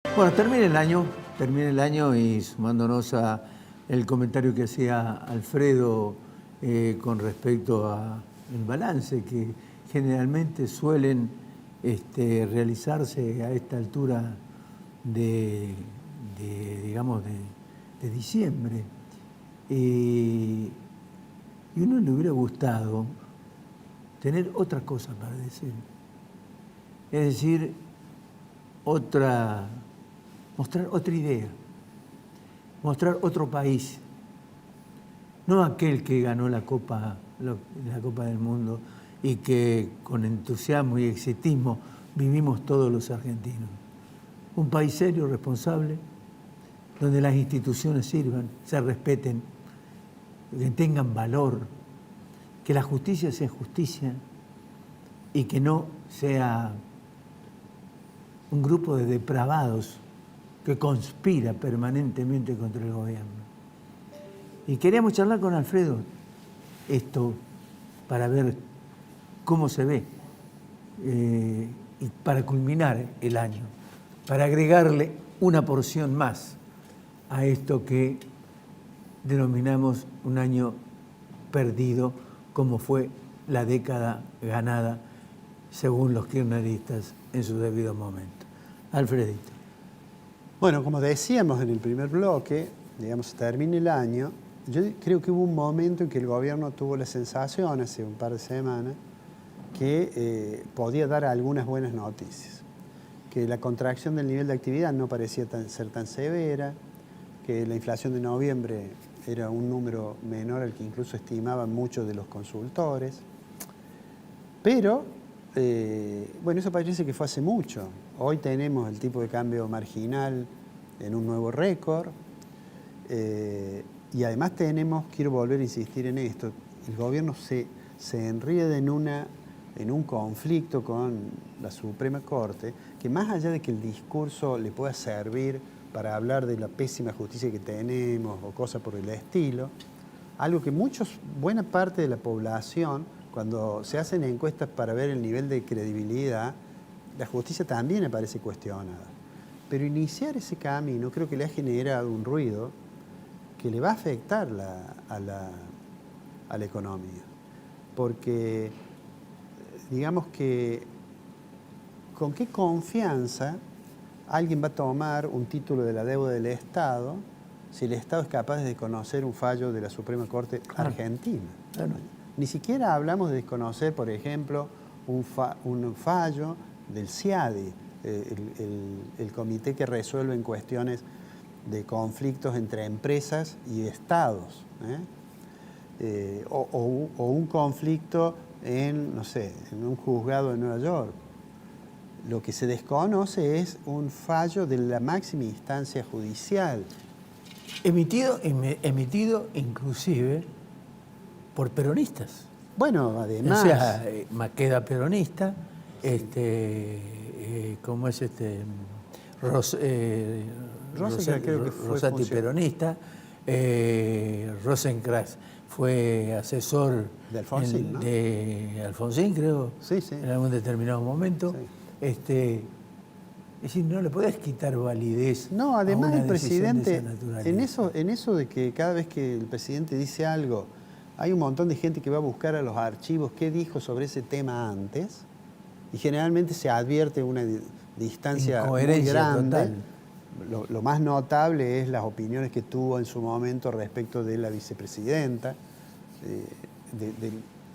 Bueno, termina el año y sumándonos a el comentario que hacía Alfredo con respecto a el balance que generalmente suelen realizarse a esta altura de, digamos, de diciembre. Y uno le hubiera gustado tener otra cosa para decir. Es decir, mostrar otra idea, mostrar otro país, no aquel que ganó la Copa del Mundo y que con entusiasmo y exitismo vivimos todos los argentinos. Un país serio, responsable, donde las instituciones sirvan, se respeten, que tengan valor, que la justicia sea justicia y que no sea un grupo de depravados que conspira permanentemente contra el gobierno. Y queríamos charlar con Alfredo esto para ver cómo se ve y para culminar el año, para agregarle una porción más a esto que denominamos un año perdido, como fue la década ganada, según los kirchneristas, en su debido momento. Alfredito. Bueno, como decíamos en el primer bloque, digamos, termina el año, yo creo que hubo un momento en que el gobierno tuvo la sensación, hace un par de semanas, que podía dar algunas buenas noticias. Que la contracción del nivel de actividad no parecía ser tan severa, que la inflación de noviembre era un número menor al que incluso estimaban muchos de los consultores. Pero, bueno, eso parece que fue hace mucho. Hoy tenemos el tipo de cambio marginal en un nuevo récord. Y además quiero volver a insistir en esto, el gobierno se enreda en un conflicto con la Suprema Corte, que más allá de que el discurso le pueda servir para hablar de la pésima justicia que tenemos o cosas por el estilo, algo que buena parte de la población, cuando se hacen encuestas para ver el nivel de credibilidad, la justicia también aparece cuestionada. Pero iniciar ese camino creo que le ha generado un ruido que le va a afectar a la economía. Porque, digamos que, ¿con qué confianza alguien va a tomar un título de la deuda del Estado si el Estado es capaz de desconocer un fallo de la Suprema Corte argentina? Claro. Ni siquiera hablamos de desconocer, por ejemplo, un fallo del CIADI, el comité que resuelve en cuestiones de conflictos entre empresas y estados, o un conflicto en un juzgado de Nueva York. Lo que se desconoce es un fallo de la máxima instancia judicial. Emitido inclusive por peronistas. Bueno, además... O sea, Maqueda peronista, sí. ¿Cómo es Rosati peronista, Rosenkrantz fue asesor de Alfonsín, ¿no? De Alfonsín, creo, sí, sí. En algún determinado momento. Sí. Es decir, no le podés quitar validez. No, además el presidente, en eso de que cada vez que el presidente dice algo, hay un montón de gente que va a buscar a los archivos qué dijo sobre ese tema antes, y generalmente se advierte una distancia muy grande. Total. Lo más notable es las opiniones que tuvo en su momento respecto de la vicepresidenta,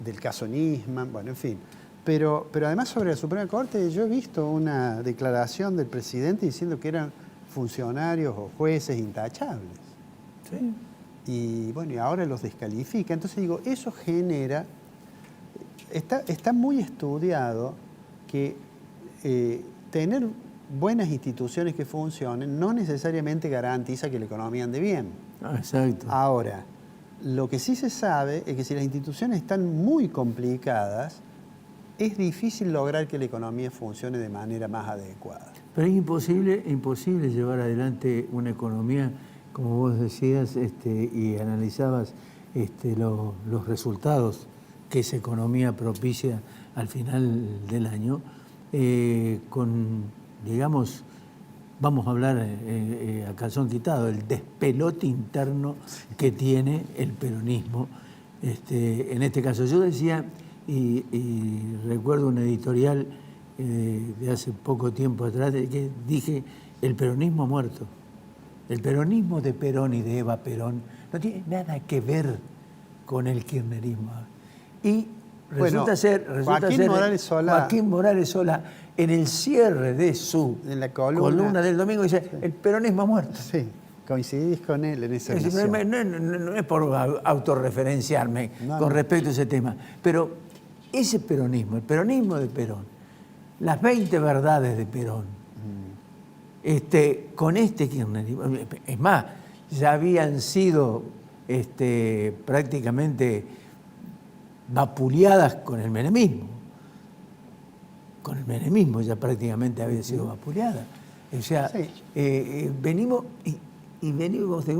del caso Nisman, bueno, en fin. Pero además sobre la Suprema Corte yo he visto una declaración del presidente diciendo que eran funcionarios o jueces intachables. Sí. Y bueno, y ahora los descalifica. Entonces digo, eso genera... Está muy estudiado que tener buenas instituciones que funcionen no necesariamente garantiza que la economía ande bien. Exacto. Ahora, lo que sí se sabe es que si las instituciones están muy complicadas, es difícil lograr que la economía funcione de manera más adecuada. Pero es imposible llevar adelante una economía, como vos decías y analizabas los resultados que esa economía propicia al final del año, con, digamos, vamos a hablar a calzón quitado, el despelote interno que tiene el peronismo. En este caso, yo decía, y recuerdo un editorial de hace poco tiempo atrás, que dije, el peronismo ha muerto. El peronismo de Perón y de Eva Perón no tiene nada que ver con el kirchnerismo. Y resulta ser Joaquín Morales Solá, en el cierre de su columna del domingo, dice, el peronismo ha muerto. Sí, coincidís con él en esa no es por autorreferenciarme con respecto a ese tema, pero ese peronismo, el peronismo de Perón, las 20 verdades de Perón, con este kirchnerismo, es más, ya habían sido prácticamente vapuleadas con el menemismo. Con el menemismo ya prácticamente había sido vapuleada. O sea, sí. Venimos de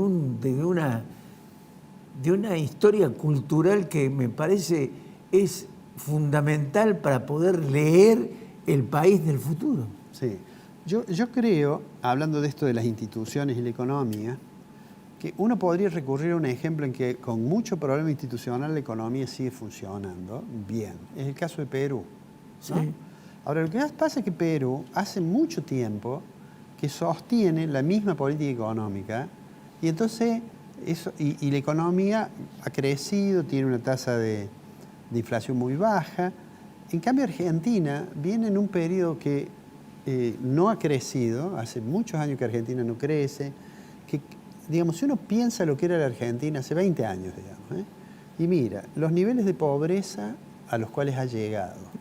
una historia cultural que me parece es fundamental para poder leer el país del futuro. Sí. Yo creo, hablando de esto de las instituciones y la economía, que uno podría recurrir a un ejemplo en que con mucho problema institucional la economía sigue funcionando bien. Es el caso de Perú, ¿no? Sí. Ahora, lo que pasa es que Perú hace mucho tiempo que sostiene la misma política económica y entonces y la economía ha crecido, tiene una tasa de inflación muy baja. En cambio, Argentina viene en un periodo que no ha crecido, hace muchos años que Argentina no crece, que, digamos, si uno piensa lo que era la Argentina hace 20 años, digamos, y mira, los niveles de pobreza a los cuales ha llegado,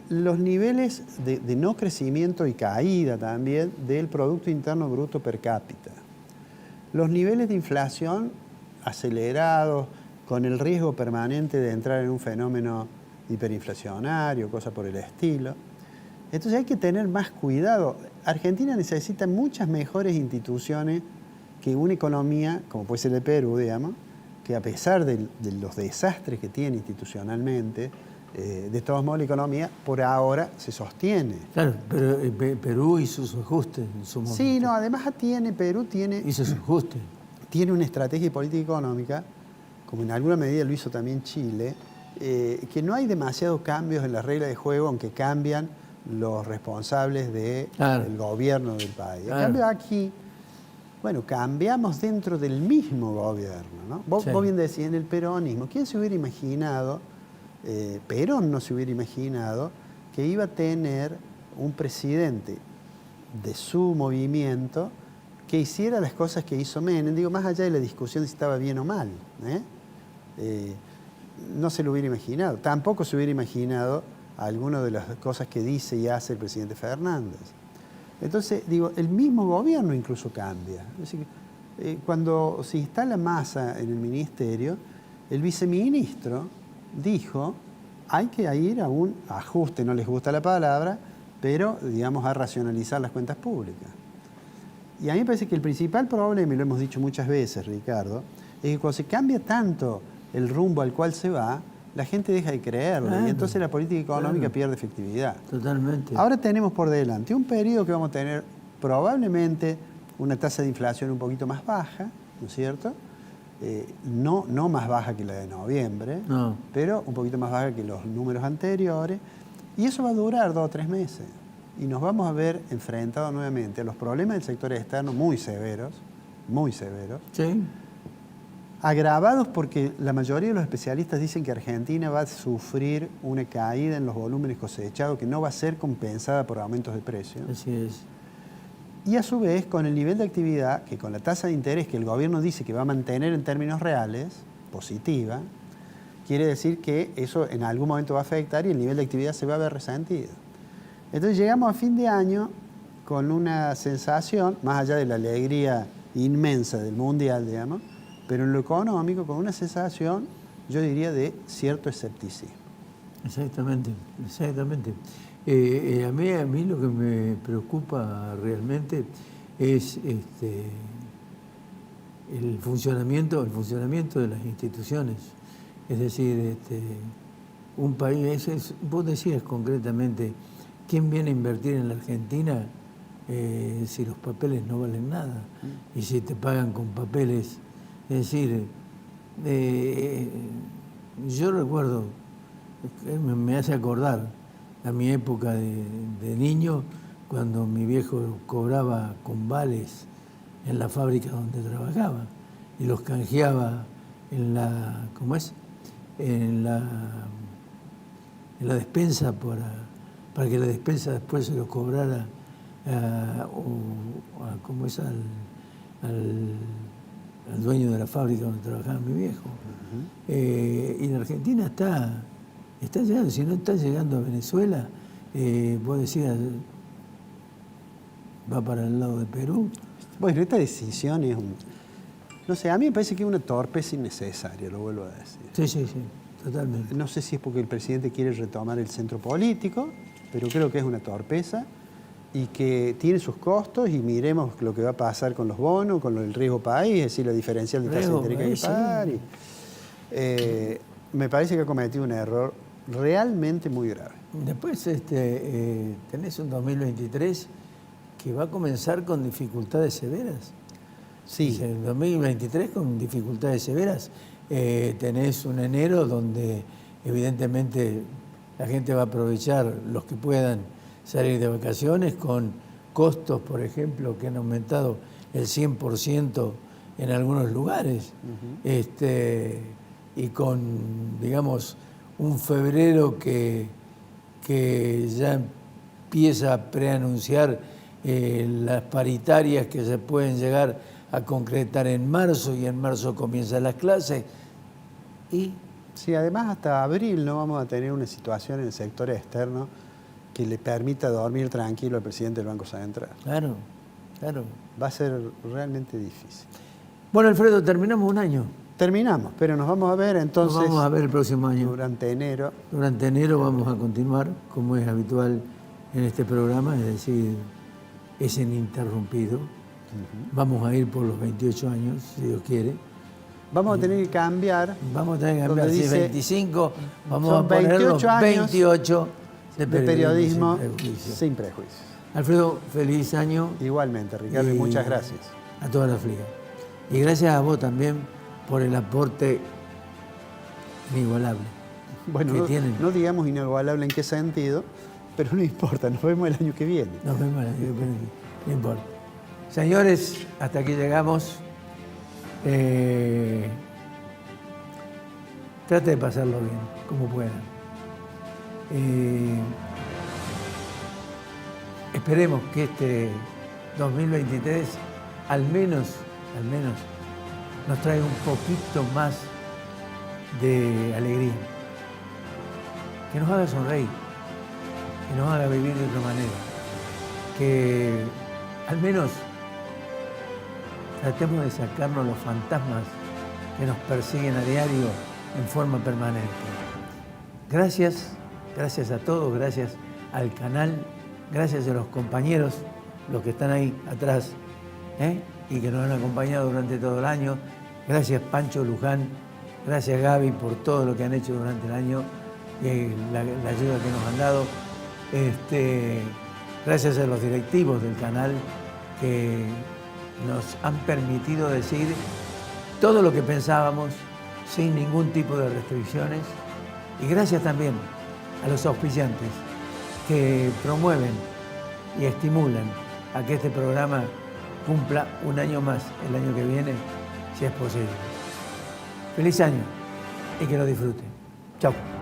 los niveles de no crecimiento y caída también del Producto Interno Bruto per cápita, los niveles de inflación acelerados, con el riesgo permanente de entrar en un fenómeno hiperinflacionario, cosas por el estilo. Entonces hay que tener más cuidado. Argentina necesita muchas mejores instituciones que una economía, como puede ser el Perú, digamos, que a pesar de los desastres que tiene institucionalmente, de todos modos la economía por ahora se sostiene. Claro, pero Perú hizo sus ajustes en su momento. Sí, no, además Perú hizo sus ajustes. Tiene una estrategia de política económica, como en alguna medida lo hizo también Chile, que no hay demasiados cambios en las reglas de juego, aunque cambian los responsables del gobierno del país. En cambio aquí, bueno, cambiamos dentro del mismo gobierno, ¿no? Vos bien decís, en el peronismo, ¿quién se hubiera imaginado, Perón no se hubiera imaginado, que iba a tener un presidente de su movimiento que hiciera las cosas que hizo Menem? Digo, más allá de la discusión de si estaba bien o mal, no se lo hubiera imaginado. Tampoco se hubiera imaginado algunas de las cosas que dice y hace el presidente Fernández. Entonces, digo, el mismo gobierno incluso cambia. Es decir, cuando se instala Massa en el ministerio, el viceministro dijo, hay que ir a un ajuste, no les gusta la palabra, pero, digamos, a racionalizar las cuentas públicas. Y a mí me parece que el principal problema, y lo hemos dicho muchas veces, Ricardo, es que cuando se cambia tanto el rumbo al cual se va, la gente deja de creerle y entonces la política económica pierde efectividad. Totalmente. Ahora tenemos por delante un periodo que vamos a tener probablemente una tasa de inflación un poquito más baja, ¿no es cierto? No más baja que la de noviembre, pero un poquito más baja que los números anteriores. Y eso va a durar 2 o 3 meses. Y nos vamos a ver enfrentados nuevamente a los problemas del sector externo muy severos, sí, agravados porque la mayoría de los especialistas dicen que Argentina va a sufrir una caída en los volúmenes cosechados que no va a ser compensada por aumentos de precios. Así es. Y a su vez, con el nivel de actividad, que con la tasa de interés que el gobierno dice que va a mantener en términos reales, positiva, quiere decir que eso en algún momento va a afectar y el nivel de actividad se va a ver resentido. Entonces llegamos a fin de año con una sensación, más allá de la alegría inmensa del Mundial, digamos, pero en lo económico con una sensación, yo diría, de cierto escepticismo. Exactamente. A mí lo que me preocupa realmente es el funcionamiento de las instituciones. Es decir, un país, vos decías concretamente, ¿quién viene a invertir en la Argentina? si los papeles no valen nada y si te pagan con papeles. Es decir, yo recuerdo, me hace acordar a mi época de niño, cuando mi viejo cobraba con vales en la fábrica donde trabajaba y los canjeaba en la, ¿cómo es? En la despensa para que la despensa después se los cobrara ¿cómo es? Al dueño de la fábrica donde trabajaba mi viejo. Y en Argentina está llegando, si no está llegando a Venezuela, vos decías, va para el lado de Perú. Bueno, esta decisión es no sé, a mí me parece que es una torpeza innecesaria, lo vuelvo a decir. Sí, totalmente. No sé si es porque el presidente quiere retomar el centro político, pero creo que es una torpeza y que tiene sus costos, y miremos lo que va a pasar con los bonos, con el riesgo país, es decir, la diferencial de tasa de interés que hay que pagar. Sí. Me parece que ha cometido un error realmente muy grave. Después tenés un 2023 que va a comenzar con dificultades severas. Sí. El 2023 con dificultades severas. Tenés un enero donde evidentemente la gente va a aprovechar, los que puedan salir de vacaciones, con costos, por ejemplo, que han aumentado el 100% en algunos lugares. Y con, digamos, un febrero que ya empieza a preanunciar las paritarias que se pueden llegar a concretar en marzo, y en marzo comienzan las clases. Y sí, además hasta abril no vamos a tener una situación en el sector externo que le permita dormir tranquilo al presidente del Banco Central. Claro. Va a ser realmente difícil. Bueno, Alfredo, terminamos un año. Terminamos, pero nos vamos a ver entonces. Nos vamos a ver el próximo año. Durante enero. Durante enero vamos a continuar, como es habitual en este programa, es decir, es ininterrumpido. Vamos a ir por los 28 años, si Dios quiere. Vamos a tener que cambiar. Vamos a tener que cambiar, si dice, 25, vamos son a poner 28 los años 28 de periodismo sin prejuicios. Alfredo, feliz año. Igualmente, Ricardo, y muchas gracias. A toda la fliga. Y gracias a vos también por el aporte inigualable. Bueno, no digamos inigualable en qué sentido, pero no importa, nos vemos el año que viene. Nos vemos el año que viene, no importa. Señores, hasta aquí llegamos. Trate de pasarlo bien, como puedan. Esperemos que este 2023 al menos nos traiga un poquito más de alegría, que nos haga sonreír, que nos haga vivir de otra manera, que al menos tratemos de sacarnos los fantasmas que nos persiguen a diario en forma permanente. Gracias a todos, gracias al canal, gracias a los compañeros, los que están ahí atrás, y que nos han acompañado durante todo el año. Gracias Pancho Luján, gracias Gaby por todo lo que han hecho durante el año y la ayuda que nos han dado. Gracias a los directivos del canal que nos han permitido decir todo lo que pensábamos sin ningún tipo de restricciones. Y gracias también a los auspiciantes que promueven y estimulan a que este programa cumpla un año más el año que viene, si es posible. Feliz año y que lo disfruten. Chao.